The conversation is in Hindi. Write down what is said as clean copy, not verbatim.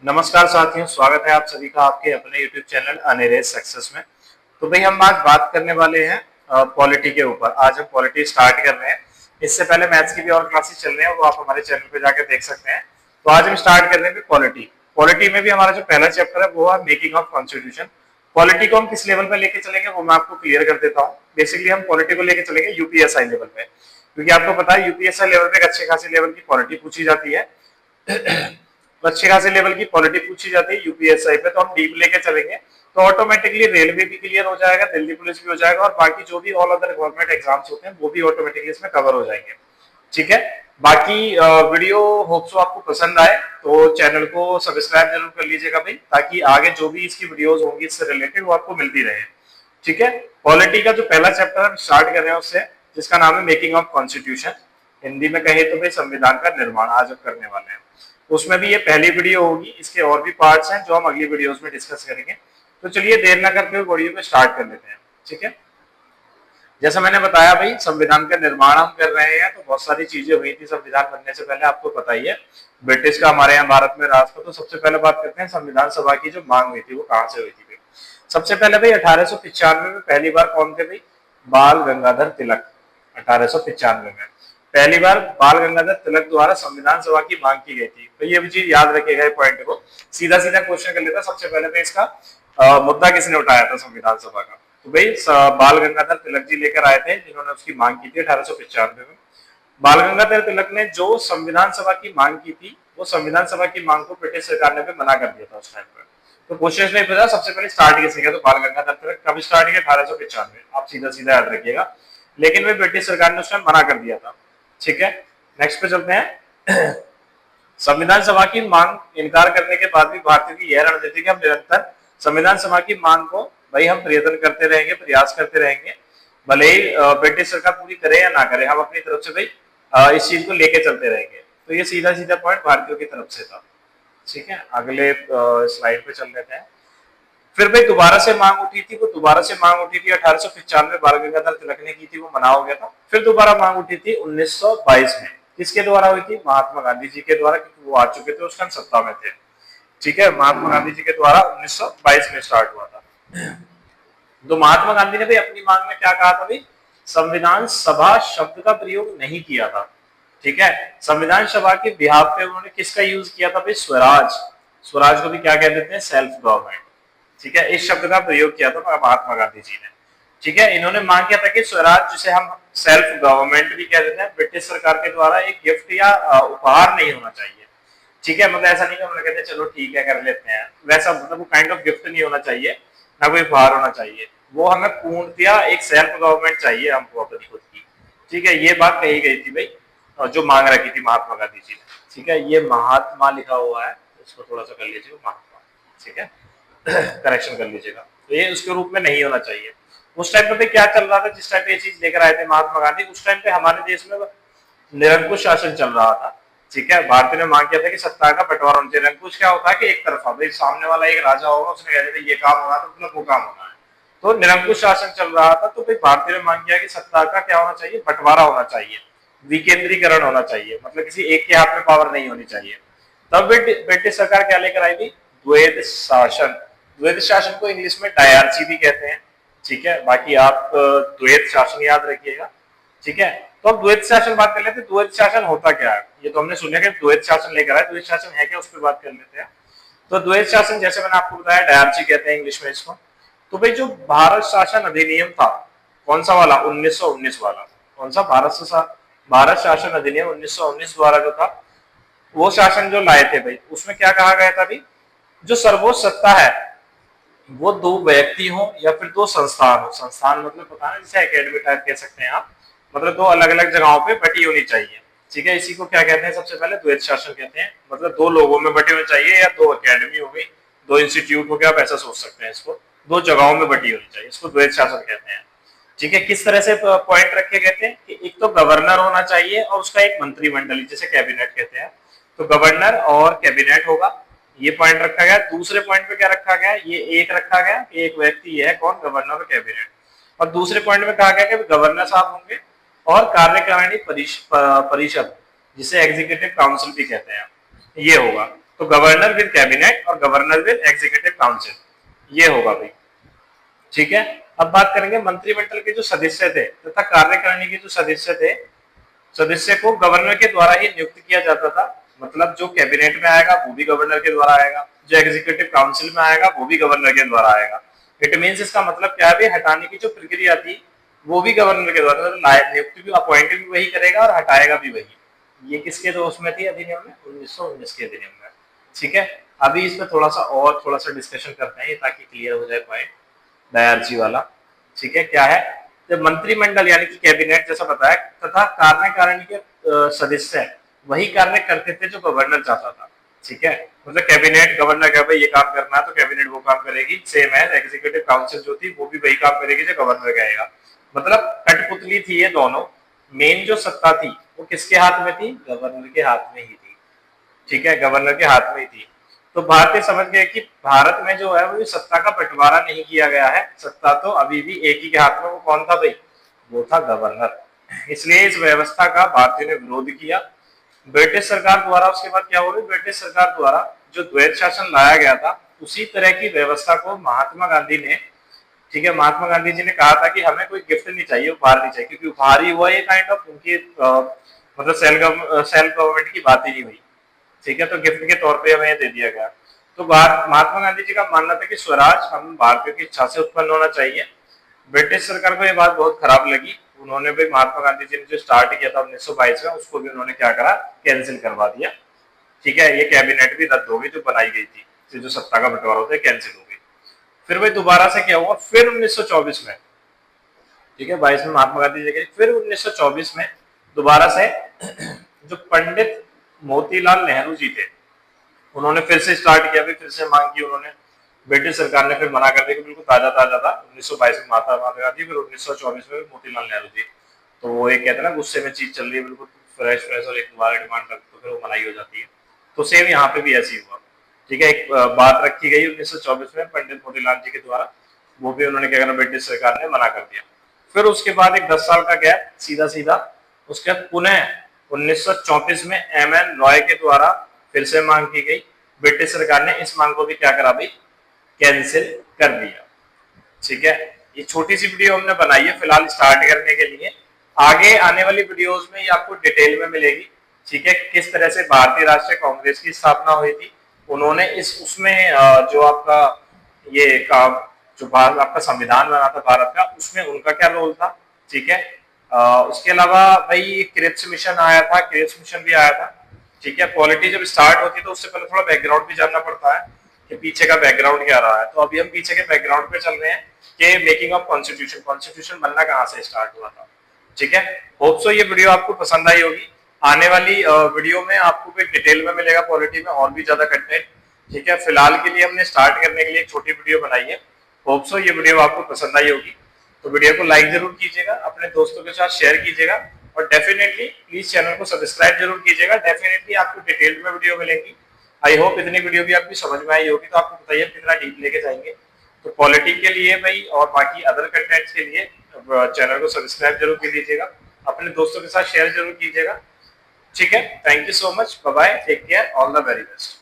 नमस्कार साथियों, स्वागत है आप सभी का आपके अपने YouTube चैनल अनिरेज सक्सेस में। तो भाई हम आज बात करने वाले हैं पॉलिटी के ऊपर। आज हम पॉलिटी स्टार्ट कर रहे हैं। इससे पहले मैथ्स की भी और क्लासेस चल रहे हैं, वो आप हमारे चैनल पे जाकर देख सकते हैं। तो आज हम स्टार्ट कर रहे हैं पॉलिटी। पॉलिटी में भी हमारा जो पहला चैप्टर है वो है मेकिंग ऑफ कॉन्स्टिट्यूशन। पॉलिटी को हम किस लेवल पे लेके चलेंगे वो मैं आपको क्लियर कर देता हूँ। बेसिकली हम पॉलिटी को लेके चलेंगे यूपीएसआई लेवल पे, क्योंकि आपको पता है यूपीएसआई लेवल पे अच्छे खासे लेवल की पॉलिटी पूछी जाती है। अच्छे खासे लेवल की पॉलिटी पूछी जाती है यूपीएसआई पे, तो हम डीप लेके चलेंगे तो ऑटोमेटिकली रेलवे भी क्लियर हो जाएगा, दिल्ली पुलिस भी हो जाएगा, और बाकी जो भी ऑल अदर गवर्नमेंट एग्जाम्स होते हैं वो भी ऑटोमेटिकली इसमें कवर हो जाएंगे। ठीक है, बाकी वीडियो होप सो आपको पसंद आए तो चैनल को सब्सक्राइब जरूर कर लीजिएगा भाई, ताकि आगे जो भी इसकी वीडियोस होंगी इससे रिलेटेड वो आपको मिलती रहे। ठीक है, पॉलिटी का जो पहला चैप्टर हम स्टार्ट कर रहे हैं उससे, जिसका नाम है मेकिंग ऑफ कॉन्स्टिट्यूशन। हिंदी में कहे तो भाई संविधान का निर्माण आज हम करने वाले हैं। उसमें भी ये पहली वीडियो होगी, इसके और भी पार्ट्स हैं जो हम अगली वीडियोस में डिस्कस करेंगे। तो चलिए देर ना करते हुए वीडियो में स्टार्ट कर लेते हैं। ठीक है, जैसा मैंने बताया भाई संविधान का निर्माण हम कर रहे हैं, तो बहुत सारी चीजें हुई थी संविधान बनने से पहले, आपको पता ही है। ब्रिटिश का हमारे यहाँ भारत में राज था। तो सबसे पहले बात करते हैं संविधान सभा की जो मांग हुई थी वो कहाँ से हुई थी भाई। सबसे पहले भाई 1895 में पहली बार कौन थे भाई? बाल गंगाधर तिलक। 1895 में पहली बार बाल गंगाधर तिलक द्वारा संविधान सभा की मांग की गई थी। तो ये भी चीज याद रखिएगा पॉइंट को। सीधा सीधा क्वेश्चन कर लेता सबसे पहले भाई इसका मुद्दा किसने उठाया था संविधान सभा का? तो भाई बाल गंगाधर तिलक जी लेकर आए थे, जिन्होंने उसकी मांग की थी 1895 में। बाल गंगाधर तिलक ने जो संविधान सभा की मांग की थी, वो संविधान सभा की मांग को ब्रिटिश सरकार ने भी मना कर दिया था उस टाइम पर। तो क्वेश्चन नहीं पूछा सबसे पहले स्टार्ट किसने किया, तो बाल गंगाधर तिलक। कब स्टार्ट किया? 1895। आप सीधा सीधा याद रखिएगा। लेकिन वे ब्रिटिश सरकार ने उस टाइम मना कर दिया था। ठीक है, नेक्स्ट पे चलते हैं। संविधान सभा की मांग इनकार करने के बाद भी भारतीय की यह रणनीति कि हम निरंतर संविधान सभा की मांग को भाई हम प्रयत्न करते रहेंगे, प्रयास करते रहेंगे, भले ही ब्रिटिश सरकार पूरी करे या ना करे, हम अपनी तरफ से भाई इस चीज को लेके चलते रहेंगे। तो ये सीधा सीधा पॉइंट भारतीयों की तरफ से था। ठीक है, अगले स्लाइड पे चल लेते हैं। फिर भाई दोबारा से मांग उठी थी, वो दोबारा से मांग उठी थी 1895 में, बाल गंगाधर तिलक ने की थी, वो मना हो गया था। फिर दोबारा मांग उठी थी 1922 में। किसके द्वारा हुई थी? महात्मा गांधी जी के द्वारा, क्योंकि वो आ चुके थे उस टाइम सत्ता में थे। ठीक है, महात्मा गांधी जी के द्वारा 1922 में स्टार्ट हुआ था। तो महात्मा गांधी ने भाई अपनी मांग में क्या कहा था भाई? संविधान सभा शब्द का प्रयोग नहीं किया था। ठीक है, संविधान सभा के बिहाफ पे उन्होंने किसका यूज किया था भाई? स्वराज। स्वराज को भी क्या कह देते हैं? Self government. ठीक है, इस शब्द का प्रयोग किया था महात्मा गांधी जी ने। ठीक है, इन्होंने मांग किया था कि स्वराज, जिसे हम सेल्फ गवर्नमेंट भी कह देते हैं, ब्रिटिश सरकार के द्वारा एक गिफ्ट या उपहार नहीं होना चाहिए। ठीक है, मतलब ऐसा नहीं कि हम कहते हैं चलो ठीक है कर लेते हैं, वैसा मतलब वो काइंड ऑफ गिफ्ट नहीं होना चाहिए, ना कोई उपहार होना चाहिए। वो हमें पूर्णतया एक सेल्फ गवर्नमेंट चाहिए हमको अपनी खुद की। ठीक है, ये बात कही गई थी भाई, और जो मांग रखी थी महात्मा गांधी जी ने। ठीक है, ये महात्मा लिखा हुआ है, इसको थोड़ा सा कर लीजिए महात्मा। ठीक है, करेक्शन कर लीजिएगा, तो ये उसके रूप में नहीं होना चाहिए। उस टाइम पे क्या चल रहा था? जिस टाइम पे ये चीज लेकर आए थे महात्मा गांधी, उस टाइम पे हमारे देश में निरंकुश शासन चल रहा था। ठीक है, भारतीय ने मांग किया था कि सत्ता का बंटवारा होना चाहिए। निरंकुश क्या होता है कि एक तरफा, भाई सामने वाला एक राजा होगा, उसने कह दिया ये काम होना तो मतलब वो काम होना है। तो निरंकुश शासन चल रहा था, तो भाई भारतीय ने मांग किया कि सत्ता का क्या होना चाहिए? बंटवारा होना चाहिए, विकेंद्रीकरण होना चाहिए, मतलब किसी एक के हाथ में पावर नहीं होनी चाहिए। तब ब्रिटिश सरकार क्या लेकर आई थी? द्वैध शासन। द्वैध शासन को इंग्लिश में डायरची भी कहते हैं। ठीक है, बाकी आप द्वैध शासन याद रखिएगा। ठीक है, तो अब द्वैध शासन बात कर लेते हैं। द्वैध शासन होता क्या है? ये तो हमने सुना कि द्वैध शासन लेकर आए, द्वैध शासन है क्या उस पर बात कर लेते हैं। तो द्वैध शासन जैसे मैंने आपको बताया डायरची कहते हैं इंग्लिश में इसको। तो भाई जो भारत शासन अधिनियम था, कौन सा वाला? 1919 वाला। कौन सा? भारत शासन अधिनियम 1919 द्वारा जो था, वो शासन जो लाए थे भाई, उसमें क्या कहा गया था भाई? जो सर्वोच्च सत्ता है वो दो व्यक्ति हो या फिर दो संस्थान हो। संस्थान मतलब पता है, जैसे एकेडमी टाइप कह सकते हैं आप, मतलब दो अलग अलग जगहों पे बटी होनी चाहिए। ठीक है, इसी को क्या कहते हैं? सबसे पहले द्वैध शासन कहते हैं। मतलब दो लोगों में बटी होनी चाहिए, या दो एकेडमी हो गई, दो इंस्टीट्यूट हो गया, आप ऐसा सोच सकते हैं इसको। दो जगहों में बटी होनी चाहिए, इसको द्वैध शासन कहते हैं। ठीक है, किस तरह से पॉइंट रखे गए थे कि एक तो गवर्नर होना चाहिए और उसका एक मंत्रिमंडल, जिसे कैबिनेट कहते हैं। तो गवर्नर और कैबिनेट होगा, ये पॉइंट रखा गया। दूसरे पॉइंट पे क्या रखा गया? ये एक रखा गया कि एक व्यक्ति है, कौन? गवर्नर और कैबिनेट। और दूसरे पॉइंट में कहा गया कि गवर्नर साहब होंगे और कार्यकारिणी परिषद, जिसे एग्जीक्यूटिव काउंसिल भी कहते हैं, ये होगा। तो गवर्नर विद कैबिनेट और गवर्नर विद एग्जीक्यूटिव काउंसिल, ये होगा भाई। ठीक है, अब बात करेंगे मंत्रिमंडल के जो सदस्य थे तथा कार्यकारिणी के जो सदस्य थे, सदस्य को गवर्नर के द्वारा ही नियुक्त किया जाता था। मतलब जो कैबिनेट में आएगा वो भी गवर्नर के द्वारा आएगा, जो एग्जीक्यूटिव काउंसिल में आएगा वो भी गवर्नर के द्वारा आएगा। इट मीन्स इसका मतलब क्या है, हटाने की जो प्रक्रिया थी वो भी गवर्नर के द्वारा, नियुक्त भी अपॉइंट भी वही करेगा और हटाएगा भी वही। ये किसके दोष में थी अधिनियम में, 1919 के अधिनियम में। ठीक है, अभी इसमें थोड़ा सा डिस्कशन करते हैं ताकि क्लियर हो जाए पॉइंट दयार्जी वाला। ठीक है, क्या है, जब मंत्रिमंडल यानी कि कैबिनेट जैसा बताया तथा कार्यकारिणी के सदस्य वही कार्य करते थे जो गवर्नर चाहता था। ठीक है, मतलब कैबिनेट गवर्नर का भाई ये काम करना है तो कैबिनेट वो काम करेगी, सेम है एग्जीक्यूटिव काउंसिल जो थी वो भी वही काम करेगी जो गवर्नर कहेगा। मतलब कठपुतली थी ये दोनों, मेन जो सत्ता थी वो किसके हाथ में थी, गवर्नर के हाथ में ही थी। ठीक है, गवर्नर के हाथ में ही थी। तो भारतीय समझ गए कि भारत में जो है वो सत्ता का बंटवारा नहीं किया गया है, सत्ता तो अभी भी एक ही के हाथ में, वो कौन था भाई, वो था गवर्नर। इसलिए इस व्यवस्था का भारतीय ने विरोध किया ब्रिटिश सरकार द्वारा। उसके बाद क्या हो गया, ब्रिटिश सरकार द्वारा जो द्वैत शासन लाया गया था उसी तरह की व्यवस्था को महात्मा गांधी ने, ठीक है, महात्मा गांधी जी ने कहा था कि हमें कोई गिफ्ट नहीं चाहिए, उपहार नहीं चाहिए, क्योंकि उपहार ही हुआ ये काइंड ऑफ उनकी मतलब सेल्फ गवर्नमेंट की बात ही नहीं हुई। ठीक है, तो गिफ्ट के तौर पे हमें दे दिया गया। तो महात्मा गांधी जी का मानना था कि स्वराज हम भारतीयों की इच्छा से उत्पन्न होना चाहिए। ब्रिटिश सरकार को ये बात बहुत खराब लगी, उन्होंने भी महात्मा गांधी जी ने जो स्टार्ट किया था 1922 में उसको भी उन्होंने क्या करा, कैंसिल करवा दिया। ठीक है, ये कैबिनेट भी रद्द हो गई जो बनाई गई थी, जो सत्ता का बंटवारा होता है कैंसिल हो गई। फिर भाई दोबारा से क्या हुआ, फिर 1924 में, ठीक है, 22 में महात्मा गांधी जी, फिर 1924 में दोबारा से जो पंडित मोतीलाल नेहरू जी थे उन्होंने फिर से स्टार्ट किया, फिर से मांग की उन्होंने। ब्रिटिश सरकार ने फिर मना कर दिया, बिल्कुल ताजा ताजा था 1922 में महात्मा गांधी, फिर 1924 में मोतीलाल नेहरू जी। तो वो एक कहते हैं ना गुस्से में चीज चल रही है बिल्कुल फ्रेश और एक दोबारा डिमांड रख तो फिर वो मनाई हो जाती है। तो सेम यहाँ पे भी ऐसी हुआ। ठीक है, एक बात रखी गई 1924 में पंडित मोतीलाल जी के द्वारा, वो भी उन्होंने क्या करा, ब्रिटिश सरकार ने मना कर दिया। फिर उसके बाद एक 10 साल का गैप, सीधा सीधा उसके बाद पुनः 1934 में एमएन रॉय के द्वारा फिर से मांग की गई। ब्रिटिश सरकार ने इस मांग को भी क्या करा भाई, कैंसिल कर दिया। ठीक है, ये छोटी सी वीडियो हमने बनाई है फिलहाल स्टार्ट करने के लिए, आगे आने वाली वीडियोस में ये आपको डिटेल में मिलेगी। ठीक है, किस तरह से भारतीय राष्ट्रीय कांग्रेस की स्थापना हुई थी, उन्होंने इस उसमें जो आपका ये काम जो आपका संविधान बना था भारत का, उसमें उनका क्या रोल था। ठीक है, उसके अलावा भाई क्रिप्स मिशन आया था, क्रिप्स मिशन भी आया था। ठीक है, पॉलिटी जब स्टार्ट होती है तो उससे पहले थोड़ा बैकग्राउंड भी जानना पड़ता है कि पीछे का बैकग्राउंड क्या रहा है। तो अभी हम पीछे के बैकग्राउंड पे चल रहे हैं कि मेकिंग ऑफ कॉन्स्टिट्यूशन, कॉन्स्टिट्यूशन बनना कहाँ से स्टार्ट हुआ था। ठीक है, होप सो ये वीडियो आपको पसंद आई होगी। आने वाली वीडियो में आपको कोई डिटेल में मिलेगा पॉलिटी में और भी ज्यादा कंटेंट। ठीक है, फिलहाल के लिए हमने स्टार्ट करने के लिए एक छोटी वीडियो बनाई है, होप सो ये वीडियो आपको पसंद आई होगी। तो वीडियो को लाइक जरूर कीजिएगा, अपने दोस्तों के साथ शेयर कीजिएगा और डेफिनेटली प्लीज चैनल को सब्सक्राइब जरूर कीजिएगा। डेफिनेटली आपको डिटेल में वीडियो मिलेंगी। आई होप इतनी वीडियो भी आपकी समझ में आई होगी। तो आपको बताइए कितना डीप लेके जाएंगे। तो पॉलिटी के लिए भाई और बाकी अदर कंटेंट्स के लिए चैनल को सब्सक्राइब जरूर कर लीजिएगा, अपने दोस्तों के साथ शेयर जरूर कीजिएगा। ठीक है, thank you so much, bye bye, take care, all the very best.